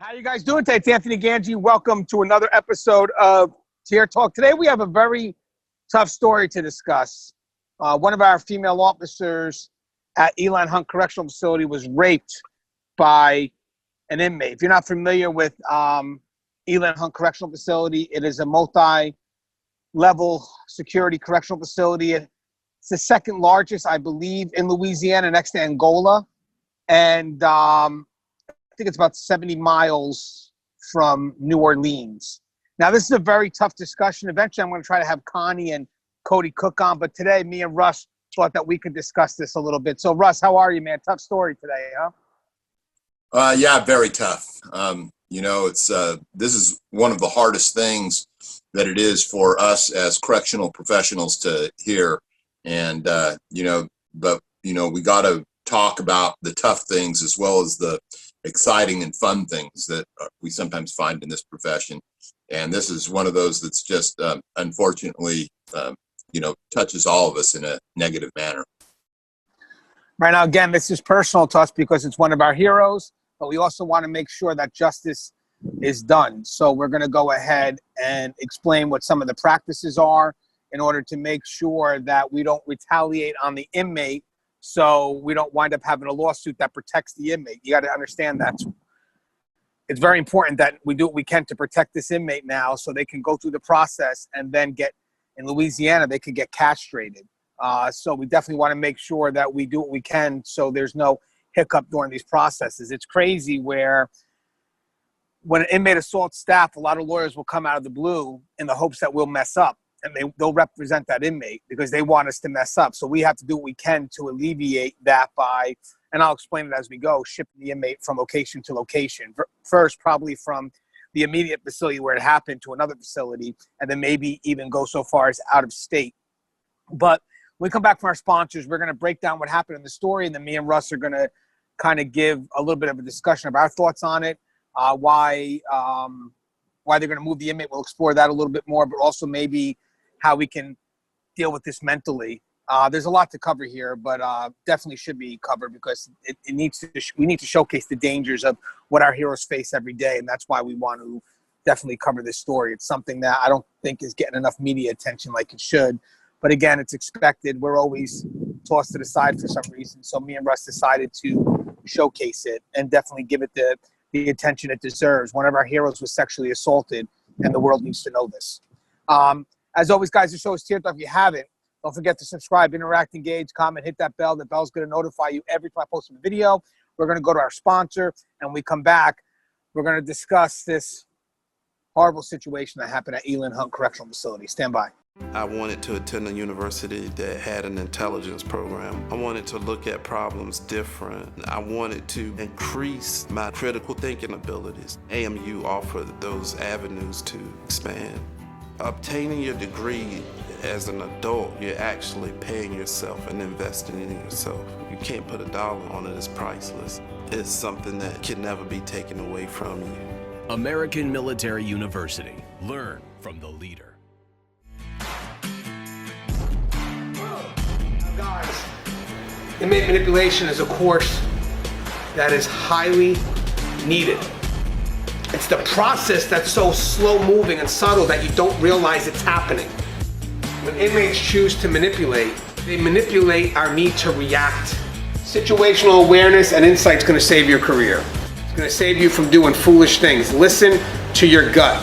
How you guys doing today? It's Anthony Gangi. Welcome to another episode of Tier Talk. Today we have a very tough story to discuss. One of our female officers at Elayn Hunt Correctional Facility was raped by an inmate. If you're not familiar with Elayn Hunt Correctional Facility, it is a multi-level security correctional facility. It's the second largest, I believe, in Louisiana, next to Angola. And I think it's about 70 miles from New Orleans. Now, this is a very tough discussion. Eventually, I'm going to try to have Connie and Cody Cook on. But today, me and Russ thought that we could discuss this a little bit. So, Russ, how are you, man? Tough story today, huh? Yeah, very tough. It's this is one of the hardest things that it is for us as correctional professionals to hear. And, we got to talk about the tough things as well as the exciting and fun things that we sometimes find in this profession. And this is one of those that's just, unfortunately, touches all of us in a negative manner. Right now, again, this is personal to us because it's one of our heroes, but we also want to make sure that justice is done. So we're going to go ahead and explain what some of the practices are in order to make sure that we don't retaliate on the inmate, so we don't wind up having a lawsuit that protects the inmate. You got to understand that. It's very important that we do what we can to protect this inmate now so they can go through the process and then get, in Louisiana, they could get castrated. So we definitely want to make sure that we do what we can so there's no hiccup during these processes. It's crazy where when an inmate assaults staff, a lot of lawyers will come out of the blue in the hopes that we'll mess up. And they'll represent that inmate because they want us to mess up. So we have to do what we can to alleviate that by, and I'll explain it as we go, shipping the inmate from location to location. First, probably from the immediate facility where it happened to another facility, and then maybe even go so far as out of state. But when we come back from our sponsors, we're going to break down what happened in the story, and then me and Russ are going to kind of give a little bit of a discussion of our thoughts on it, why they're going to move the inmate. We'll explore that a little bit more, but also maybe how we can deal with this mentally. There's a lot to cover here, but definitely should be covered because we need to showcase the dangers of what our heroes face every day, and that's why we want to definitely cover this story. It's something that I don't think is getting enough media attention like it should, but again, it's expected. We're always tossed to the side for some reason, so me and Russ decided to showcase it and definitely give it the attention it deserves. One of our heroes was sexually assaulted, and the world needs to know this. As always, guys, the show is Tier Talk. If you haven't, don't forget to subscribe, interact, engage, comment, hit that bell. The bell's going to notify you every time I post a video. We're going to go to our sponsor, and when we come back, we're going to discuss this horrible situation that happened at Elayn Hunt Correctional Facility. Stand by. I wanted to attend a university that had an intelligence program. I wanted to look at problems different. I wanted to increase my critical thinking abilities. AMU offered those avenues to expand. Obtaining your degree as an adult, you're actually paying yourself and investing in yourself. You can't put a dollar on it, it's priceless. It's something that can never be taken away from you. American Military University. Learn from the leader. Guys, inmate manipulation is a course that is highly needed. It's the process that's so slow moving and subtle that you don't realize it's happening. When inmates choose to manipulate, they manipulate our need to react. Situational awareness and insight is going to save your career. It's going to save you from doing foolish things. Listen to your gut.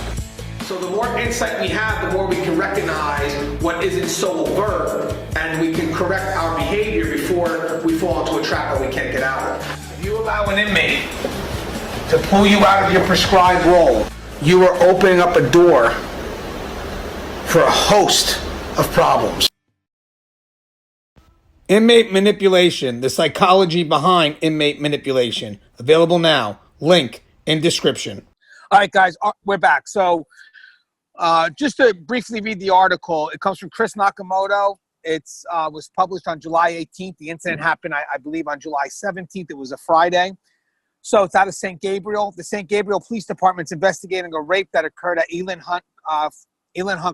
So the more insight we have, the more we can recognize what isn't so overt, and we can correct our behavior before we fall into a trap that we can't get out of. If you allow an inmate to pull you out of your prescribed role, you are opening up a door for a host of problems. Inmate manipulation, the psychology behind inmate manipulation. Available now. Link in description. All right, guys, we're back. So just to briefly read the article, it comes from Chris Nakamoto. It was published on July 18th. The incident happened, I believe, on July 17th. It was a Friday. So it's out of St. Gabriel. The St. Gabriel Police Department's investigating a rape that occurred at Elayn Hunt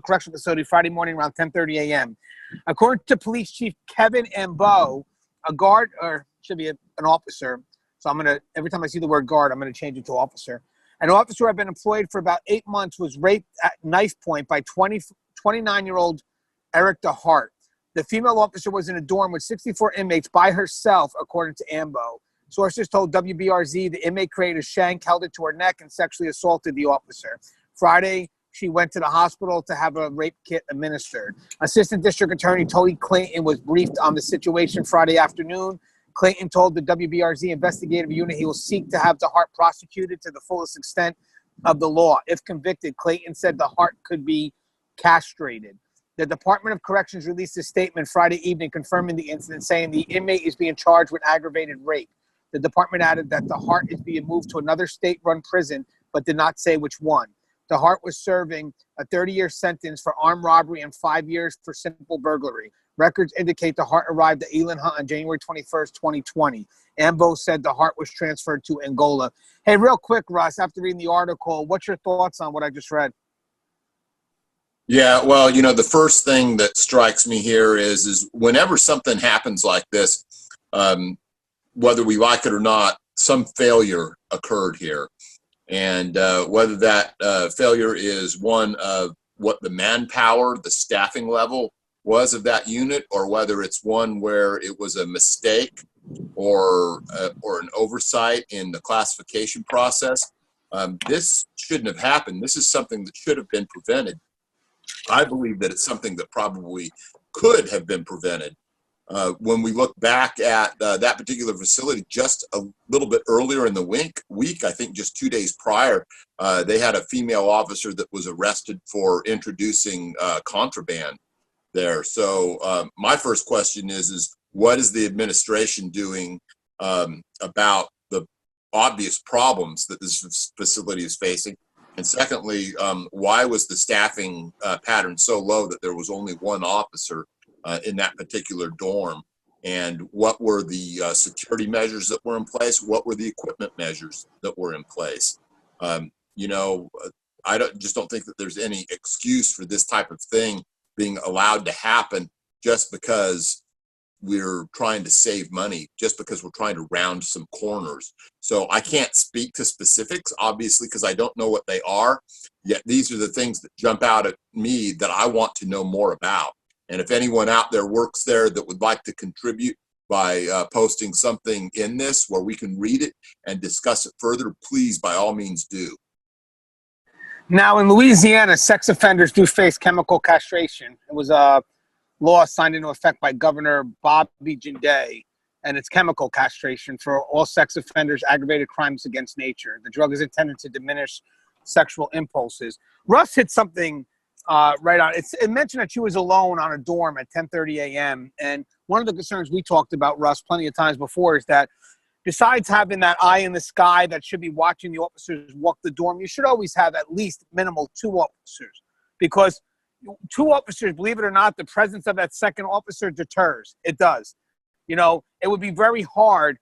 Correctional Facility Friday morning around 10:30 a.m. According to Police Chief Kevin Ambeau, a guard, or should be an officer, so I'm going to, every time I see the word guard, I'm going to change it to officer. An officer who had been employed for about 8 months was raped at knife point by 29-year-old Erick Dehart. The female officer was in a dorm with 64 inmates by herself, according to Ambeau. Sources told WBRZ the inmate created a shank, held it to her neck, and sexually assaulted the officer. Friday, she went to the hospital to have a rape kit administered. Assistant District Attorney Tony Clayton was briefed on the situation Friday afternoon. Clayton told the WBRZ investigative unit he will seek to have Dehart prosecuted to the fullest extent of the law. If convicted, Clayton said Dehart could be castrated. The Department of Corrections released a statement Friday evening confirming the incident, saying the inmate is being charged with aggravated rape. The department added that Dehart is being moved to another state-run prison, but did not say which one. Dehart was serving a 30-year sentence for armed robbery and 5 years for simple burglary. Records indicate Dehart arrived at Elayn Hunt on January 21st, 2020. Ambeau said Dehart was transferred to Angola. Hey, real quick, Russ, after reading the article, what's your thoughts on what I just read? Yeah, well, the first thing that strikes me here is whenever something happens like this, whether we like it or not, some failure occurred here. And whether that failure is one of what the manpower, the staffing level was of that unit, or whether it's one where it was a mistake or an oversight in the classification process, this shouldn't have happened. This is something that should have been prevented. I believe that it's something that probably could have been prevented. When we look back at that particular facility, just a little bit earlier in the week, I think just 2 days prior, they had a female officer that was arrested for introducing contraband there. So my first question is what is the administration doing about the obvious problems that this facility is facing? And secondly, why was the staffing pattern so low that there was only one officer in that particular dorm? And what were the security measures that were in place? What were the equipment measures that were in place? I just don't think that there's any excuse for this type of thing being allowed to happen just because we're trying to save money, just because we're trying to round some corners. So I can't speak to specifics, obviously, because I don't know what they are. Yet these are the things that jump out at me that I want to know more about. And if anyone out there works there that would like to contribute by posting something in this where we can read it and discuss it further, please, by all means, do. Now, in Louisiana, sex offenders do face chemical castration. It was a law signed into effect by Governor Bobby Jindal, and it's chemical castration for all sex offenders, aggravated crimes against nature. The drug is intended to diminish sexual impulses. Russ hit something right on. It mentioned that she was alone on a dorm at 10:30 a.m. And one of the concerns we talked about, Russ, plenty of times before is that besides having that eye in the sky that should be watching the officers walk the dorm, you should always have at least minimal 2 officers, because 2 officers, believe it or not, the presence of that second officer deters. It does. It would be very hard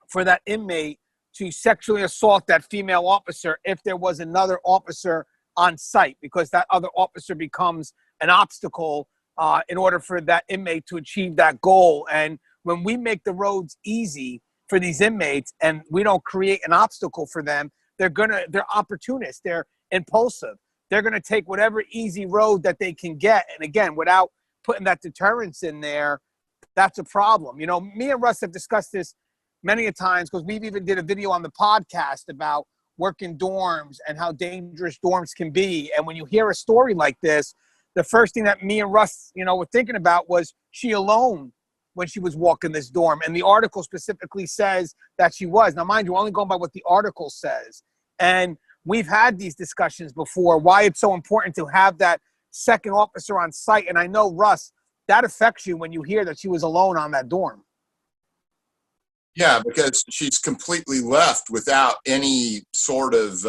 for that inmate to sexually assault that female officer if there was another officer on site, because that other officer becomes an obstacle in order for that inmate to achieve that goal. And when we make the roads easy for these inmates and we don't create an obstacle for them, they're opportunists. They're impulsive. They're going to take whatever easy road that they can get. And again, without putting that deterrence in there, that's a problem. Me and Russ have discussed this many a times, because we've even did a video on the podcast about working dorms and how dangerous dorms can be. And when you hear a story like this, the first thing that me and Russ, were thinking about was she alone when she was walking this dorm. And the article specifically says that she was. Now, mind you, we're only going by what the article says. And we've had these discussions before, why it's so important to have that second officer on site. And I know, Russ, that affects you when you hear that she was alone on that dorm. Yeah, because she's completely left without any sort of,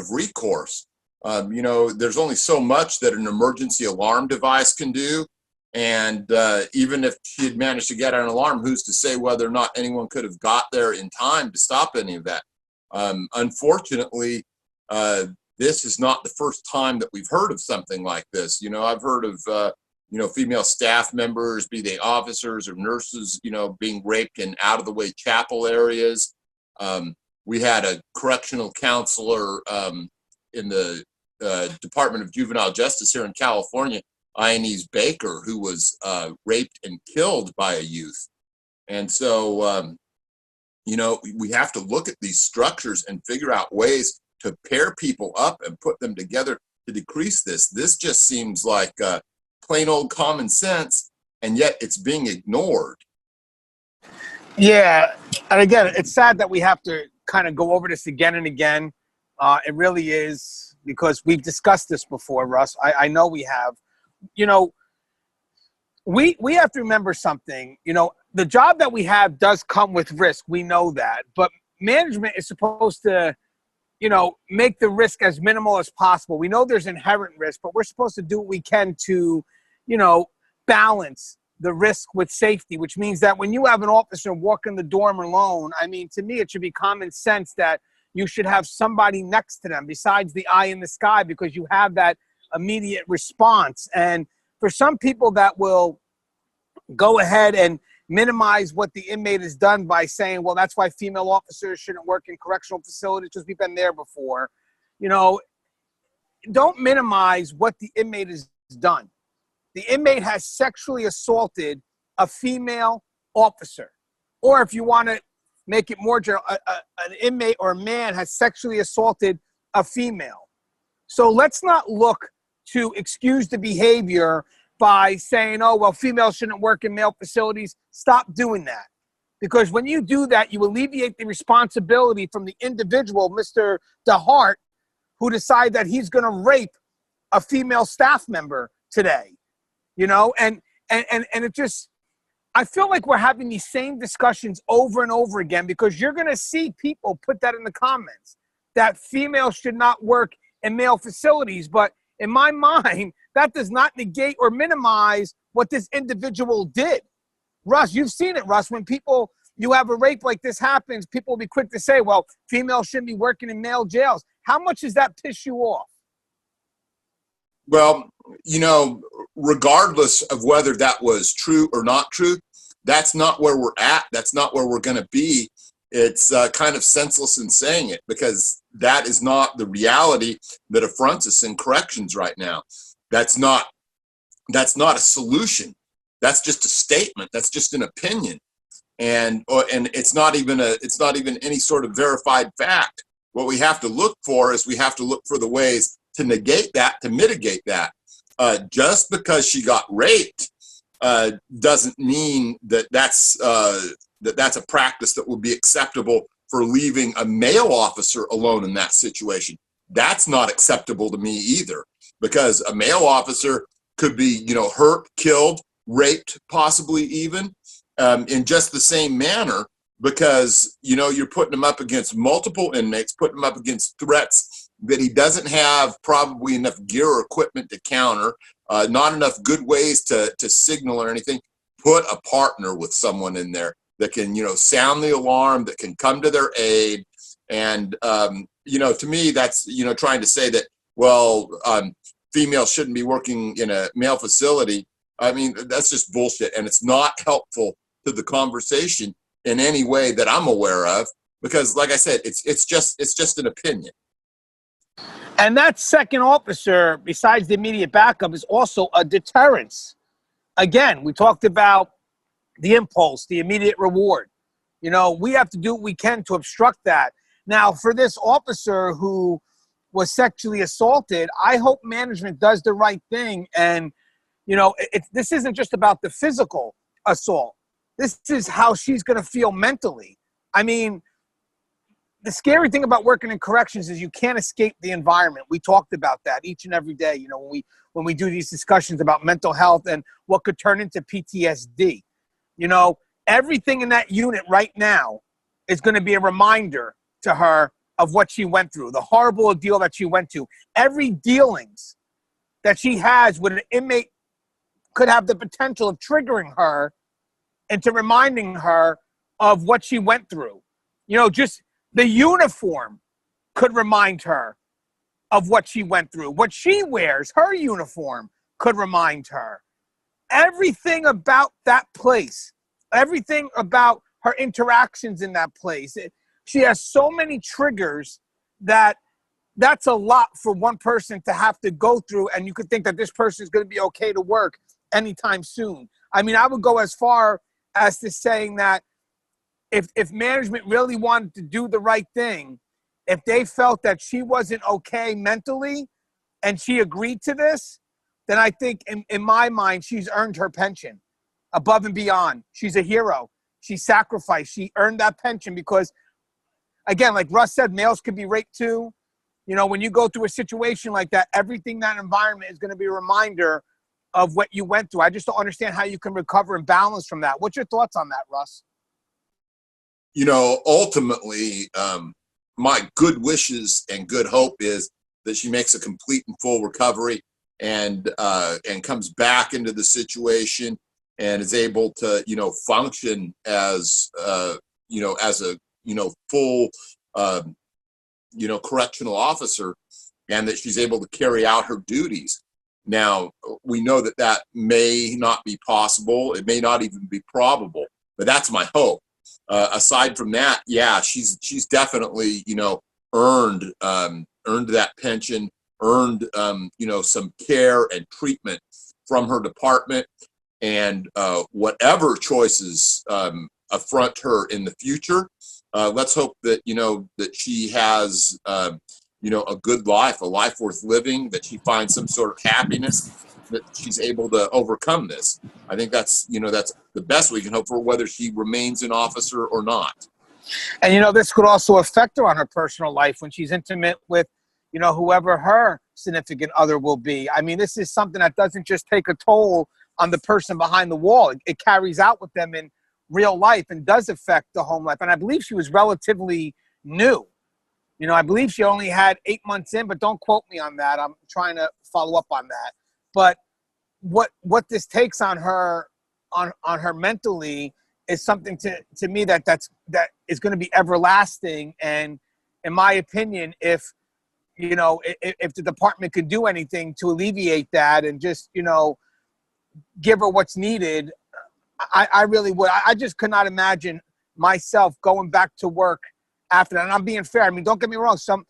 recourse. There's only so much that an emergency alarm device can do. And even if she had managed to get an alarm, who's to say whether or not anyone could have got there in time to stop any of that? Unfortunately, this is not the first time that we've heard of something like this. I've heard of, female staff members, be they officers or nurses, being raped in out-of-the-way chapel areas. We had a correctional counselor in the Department of Juvenile Justice here in California, Ioannise Baker, who was raped and killed by a youth. And so, you know, we have to look at these structures and figure out ways to pair people up and put them together to decrease this. This just seems like plain old common sense, and yet it's being ignored. Yeah, and again, it's sad that we have to kind of go over this again and again. It really is, because we've discussed this before, Russ. I know we have. You know, we have to remember something. You know, the job that we have does come with risk. We know that. But management is supposed to, you know, make the risk as minimal as possible. We know there's inherent risk, but we're supposed to do what we can to, you know, balance the risk with safety, which means that when you have an officer walk in the dorm alone, I mean, to me, it should be common sense that you should have somebody next to them besides the eye in the sky, because you have that immediate response. And for some people that will go ahead and minimize what the inmate has done by saying, well, that's why female officers shouldn't work in correctional facilities because we've been there before. You know, don't minimize what the inmate has done. The inmate has sexually assaulted a female officer. Or if you want to make it more general, an inmate or a man has sexually assaulted a female. So let's not look to excuse the behavior by saying, oh, well, females shouldn't work in male facilities. Stop doing that. Because when you do that, you alleviate the responsibility from the individual, Mr. Dehart, who decided that he's going to rape a female staff member today. You know, and it just, I feel like we're having these same discussions over and over again, because you're going to see people put that in the comments, that females should not work in male facilities. But in my mind, that does not negate or minimize what this individual did. Russ, you've seen it, Russ. When you have a rape like this happens, people will be quick to say, well, females shouldn't be working in male jails. How much does that piss you off? Well, you know, regardless of whether that was true or not true, that's not where we're at. That's not where we're going to be. It's kind of senseless in saying it, because that is not the reality that affronts us in corrections right now. That's not a solution. That's just a statement. That's just an opinion, and it's not even any sort of verified fact. What we have to look for is the ways to negate that, to mitigate that. Just because she got raped doesn't mean that that's a practice that would be acceptable for leaving a male officer alone in that situation. That's not acceptable to me either, because a male officer could be, you know, hurt, killed, raped, possibly even in just the same manner, because, you know, you're putting him up against multiple inmates, putting him up against threats that he doesn't have probably enough gear or equipment to counter, not enough good ways to signal or anything. Put a partner with someone in there that can, you know, sound the alarm, that can come to their aid. And, you know, to me, that's, you know, trying to say that, well, females shouldn't be working in a male facility. I mean, that's just bullshit. And it's not helpful to the conversation in any way that I'm aware of, because like I said, it's just an opinion. And that second officer, besides the immediate backup, is also a deterrence. Again, we talked about the impulse, the immediate reward. You know, we have to do what we can to obstruct that. Now, for this officer who was sexually assaulted, I hope management does the right thing. And, you know, this isn't just about the physical assault. This is how she's going to feel mentally. I mean, the scary thing about working in corrections is you can't escape the environment. We talked about that each and every day, you know, when we do these discussions about mental health and what could turn into PTSD. You know, everything in that unit right now is going to be a reminder to her of what she went through, the horrible ordeal that she went to. Every dealings that she has with an inmate could have the potential of triggering her into reminding her of what she went through. You know, just the uniform could remind her of what she went through. What she wears, her uniform, could remind her. Everything about that place, everything about her interactions in that place, she has so many triggers that that's a lot for one person to have to go through. And you could think that this person is going to be okay to work anytime soon. I mean, I would go as far as to saying that if management really wanted to do the right thing, if they felt that she wasn't okay mentally and she agreed to this, then I think in my mind, she's earned her pension above and beyond. She's a hero. She sacrificed. She earned that pension because, again, like Russ said, males could be raped too. You know, when you go through a situation like that, everything in that environment is going to be a reminder of what you went through. I just don't understand how you can recover and balance from that. What's your thoughts on that, Russ? You know, ultimately, my good wishes and good hope is that she makes a complete and full recovery and comes back into the situation and is able to, you know, function as, you know, as a, you know, full, you know, correctional officer, and that she's able to carry out her duties. Now, we know that that may not be possible. It may not even be probable, but that's my hope. Aside from that, yeah, she's definitely, you know, earned that pension, earned, you know, some care and treatment from her department, and whatever choices affront her in the future, let's hope that, you know, that she has, you know, a good life, a life worth living, that she finds some sort of happiness, that she's able to overcome this. I think that's, you know, that's the best we can hope for, whether she remains an officer or not. And, you know, this could also affect her on her personal life when she's intimate with, you know, whoever her significant other will be. I mean, this is something that doesn't just take a toll on the person behind the wall. It carries out with them in real life and does affect the home life. And I believe she was relatively new. You know, I believe she only had 8 months in, but don't quote me on that. I'm trying to follow up on that. But what this takes on her mentally is something to me that is going to be everlasting. And in my opinion, if you know, if the department could do anything to alleviate that and just, you know, give her what's needed, I really would. I just could not imagine myself going back to work after that. And I'm being fair. I mean, don't get me wrong. Some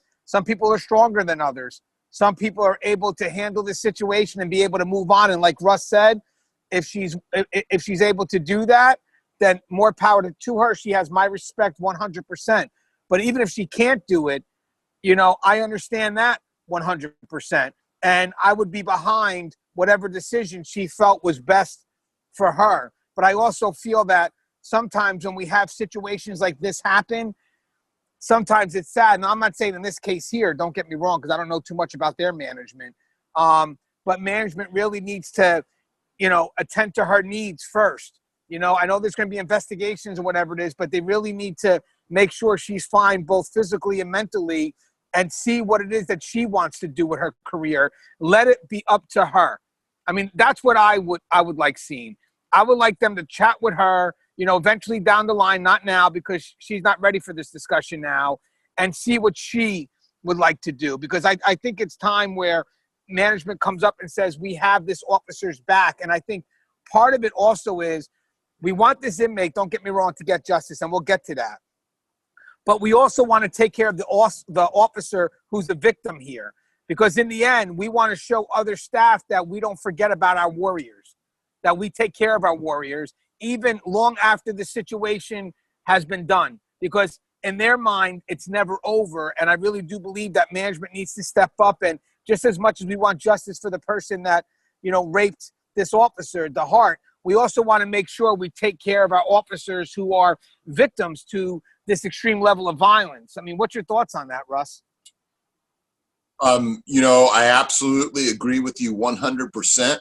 people are stronger than others. Some people are able to handle the situation and be able to move on. And like Russ said, if she's able to do that, then more power to her. She has my respect 100%. But even if she can't do it, you know, I understand that 100%. And I would be behind whatever decision she felt was best for her. But I also feel that sometimes when we have situations like this happen, sometimes it's sad. And I'm not saying in this case here, don't get me wrong, because I don't know too much about their management. But management really needs to, you know, attend to her needs first. You know, I know there's going to be investigations or whatever it is, but they really need to make sure she's fine both physically and mentally and see what it is that she wants to do with her career. Let it be up to her. I mean, that's what I would like seeing. I would like them to chat with her, you know, eventually down the line, not now because she's not ready for this discussion now, and see what she would like to do. Because I think it's time where management comes up and says, we have this officer's back. And I think part of it also is we want this inmate, don't get me wrong, to get justice, and we'll get to that. But we also want to take care of the officer who's the victim here. Because in the end, we want to show other staff that we don't forget about our warriors, that we take care of our warriors, even long after the situation has been done. Because in their mind, it's never over. And I really do believe that management needs to step up. And just as much as we want justice for the person that, you know, raped this officer, Dehart, we also want to make sure we take care of our officers who are victims to this extreme level of violence. I mean, what's your thoughts on that, Russ? You know, I absolutely agree with you 100%.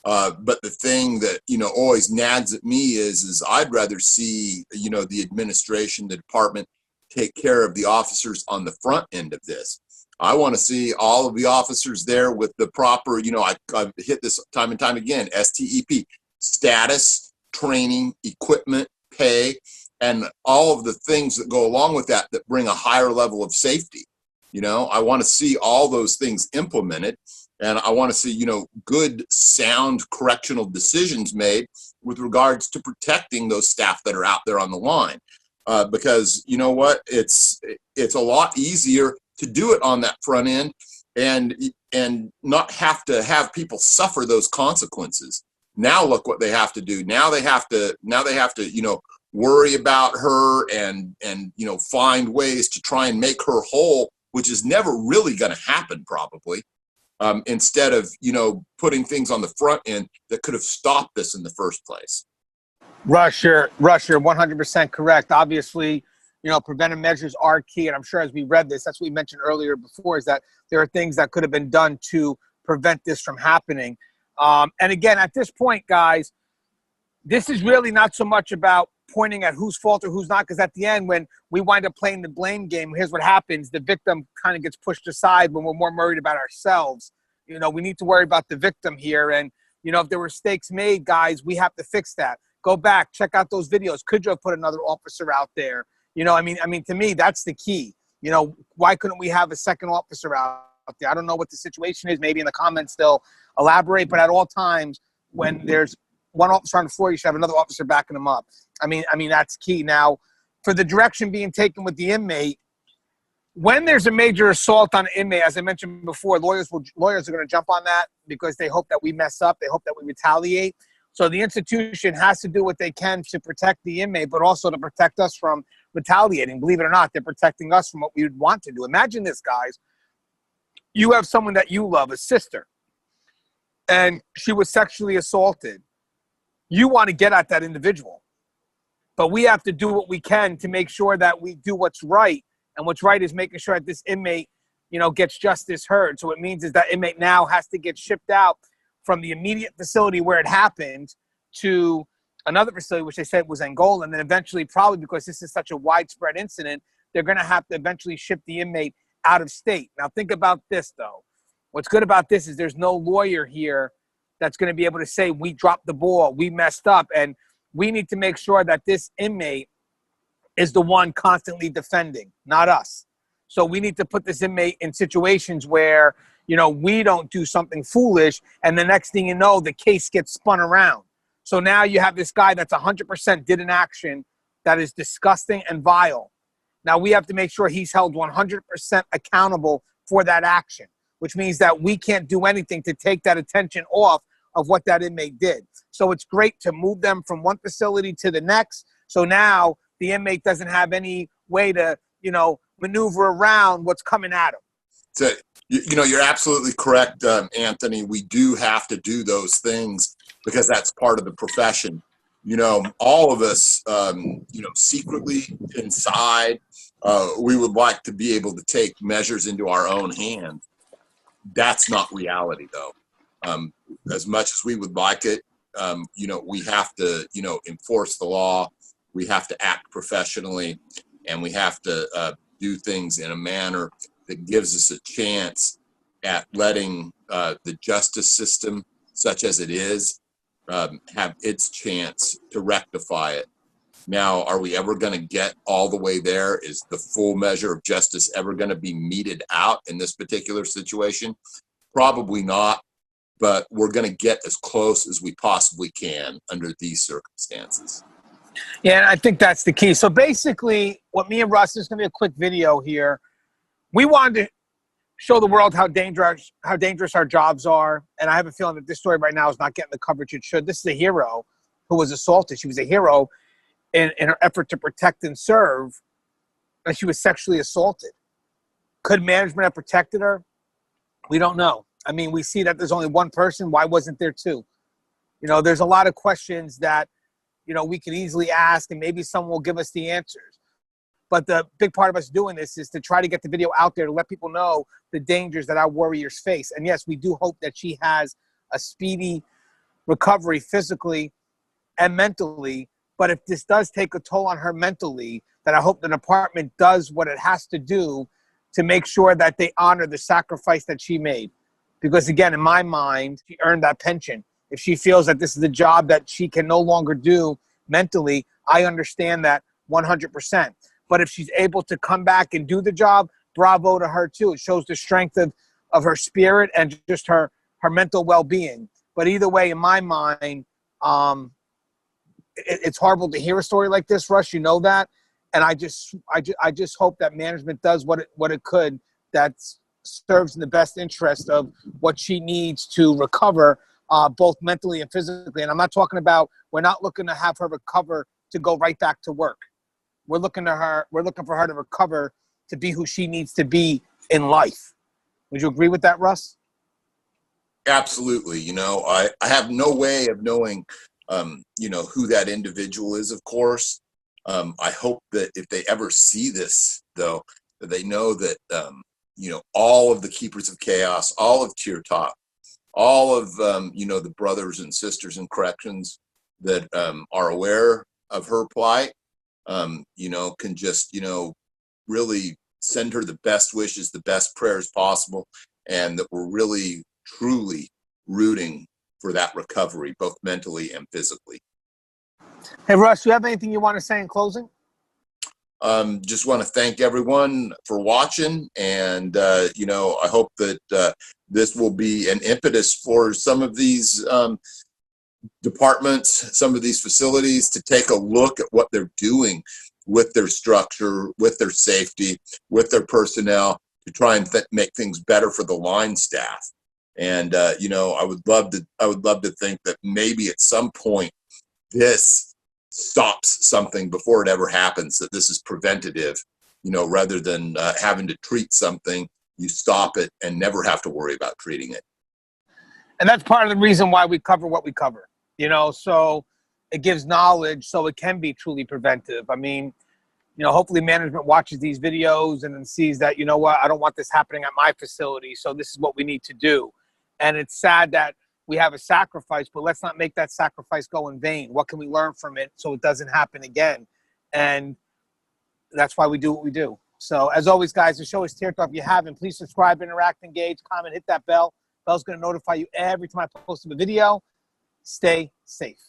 But the thing that, you know, always nags at me is I'd rather see, you know, the administration, the department take care of the officers on the front end of this. I want to see all of the officers there with the proper, you know, I've hit this time and time again, STEP, status, training, equipment, pay, and all of the things that go along with that that bring a higher level of safety. You know, I want to see all those things implemented. And I want to see, you know, good, sound correctional decisions made with regards to protecting those staff that are out there on the line. because you know what? It's a lot easier to do it on that front end and not have to have people suffer those consequences. Now look what they have to do. Now they have to worry about her and find ways to try and make her whole, which is never really going to happen probably. Instead of putting things on the front end that could have stopped this in the first place. Russ, you're 100% correct. Obviously, preventive measures are key. And I'm sure as we read this, that's what we mentioned earlier before, is that there are things that could have been done to prevent this from happening. And again, at this point, guys, this is really not so much about pointing at whose fault or who's not, because at the end, when we wind up playing the blame game, here's what happens. The victim kind of gets pushed aside when we're more worried about ourselves. We need to worry about the victim here. And, if there were mistakes made, guys, we have to fix that. Go back, check out those videos. Could you have put another officer out there? I mean, to me, that's the key. Why couldn't we have a second officer out there? I don't know what the situation is. Maybe in the comments they'll elaborate, but at all times when there's one officer on the floor, you should have another officer backing them up. I mean, that's key. Now, for the direction being taken with the inmate, when there's a major assault on an inmate, as I mentioned before, lawyers are going to jump on that because they hope that we mess up. They hope that we retaliate. So the institution has to do what they can to protect the inmate, but also to protect us from retaliating. Believe it or not, they're protecting us from what we would want to do. Imagine this, guys. You have someone that you love, a sister, and she was sexually assaulted. You want to get at that individual, but we have to do what we can to make sure that we do what's right. And what's right is making sure that this inmate, gets justice heard. So what it means is that inmate now has to get shipped out from the immediate facility where it happened to another facility, which they said was Angola. And then eventually, probably because this is such a widespread incident, they're going to have to eventually ship the inmate out of state. Now, think about this, though. What's good about this is there's no lawyer here that's going to be able to say, we dropped the ball, we messed up. And we need to make sure that this inmate is the one constantly defending, not us. So we need to put this inmate in situations where, we don't do something foolish, and the next thing you know, the case gets spun around. So now you have this guy that's 100% did an action that is disgusting and vile. Now we have to make sure he's held 100% accountable for that action, which means that we can't do anything to take that attention off of what that inmate did. So it's great to move them from one facility to the next. So now the inmate doesn't have any way to, maneuver around what's coming at him. So, you're absolutely correct, Anthony. We do have to do those things because that's part of the profession. All of us, secretly inside, we would like to be able to take measures into our own hands. That's not reality, though. As much as we would like it, we have to, enforce the law. We have to act professionally, and we have to do things in a manner that gives us a chance at letting the justice system, such as it is, have its chance to rectify it. Now, are we ever going to get all the way there? Is the full measure of justice ever going to be meted out in this particular situation? Probably not, but we're going to get as close as we possibly can under these circumstances. Yeah, and I think that's the key. So basically, what me and Russ, is going to be a quick video here. We wanted to show the world how dangerous our jobs are. And I have a feeling that this story right now is not getting the coverage it should. This is a hero who was assaulted. She was a hero in her effort to protect and serve, and she was sexually assaulted. Could management have protected her? We don't know. I mean, we see that there's only one person. Why wasn't there two? There's a lot of questions that, we can easily ask, and maybe someone will give us the answers. But the big part of us doing this is to try to get the video out there to let people know the dangers that our warriors face. And yes, we do hope that she has a speedy recovery physically and mentally. But if this does take a toll on her mentally, then I hope the department does what it has to do to make sure that they honor the sacrifice that she made. Because again, in my mind, she earned that pension. If she feels that this is a job that she can no longer do mentally, I understand that 100%. But if she's able to come back and do the job, bravo to her too. It shows the strength of her spirit and just her mental well-being. But either way, in my mind, it's horrible to hear a story like this, Russ. You know that. And I just hope that management does what it could that serves in the best interest of what she needs to recover, both mentally and physically. And I'm not talking about, we're not looking to have her recover to go right back to work. We're looking for her to recover to be who she needs to be in life. Would you agree with that, Russ? Absolutely. You know, I have no way of knowing, you know, who that individual is, of course. I hope that if they ever see this, though, that they know that, you know, all of the Keepers of Chaos, all of Tier Top, all of, you know, the brothers and sisters in corrections that are aware of her plight, you know, can just, you know, really send her the best wishes, the best prayers possible, and that we're really, truly rooting for that recovery, both mentally and physically. Hey, Russ, you have anything you want to say in closing? Just want to thank everyone for watching, and you know, I hope that this will be an impetus for some of these departments, some of these facilities, to take a look at what they're doing with their structure, with their safety, with their personnel, to try and make things better for the line staff. And you know, I would love to think that maybe at some point this stops something before it ever happens, that this is preventative, you know, rather than having to treat something, you stop it and never have to worry about treating it. And that's part of the reason why we cover what we cover, you know, so it gives knowledge so it can be truly preventive. I mean, you know, hopefully management watches these videos and then sees that, you know what, I don't want this happening at my facility, so this is what we need to do. And it's sad that we have a sacrifice, but let's not make that sacrifice go in vain. What can we learn from it so it doesn't happen again? And that's why we do what we do. So as always, guys, the show is Tier Top. If you haven't, please subscribe, interact, engage, comment, hit that bell. Bell's going to notify you every time I post a video. Stay safe.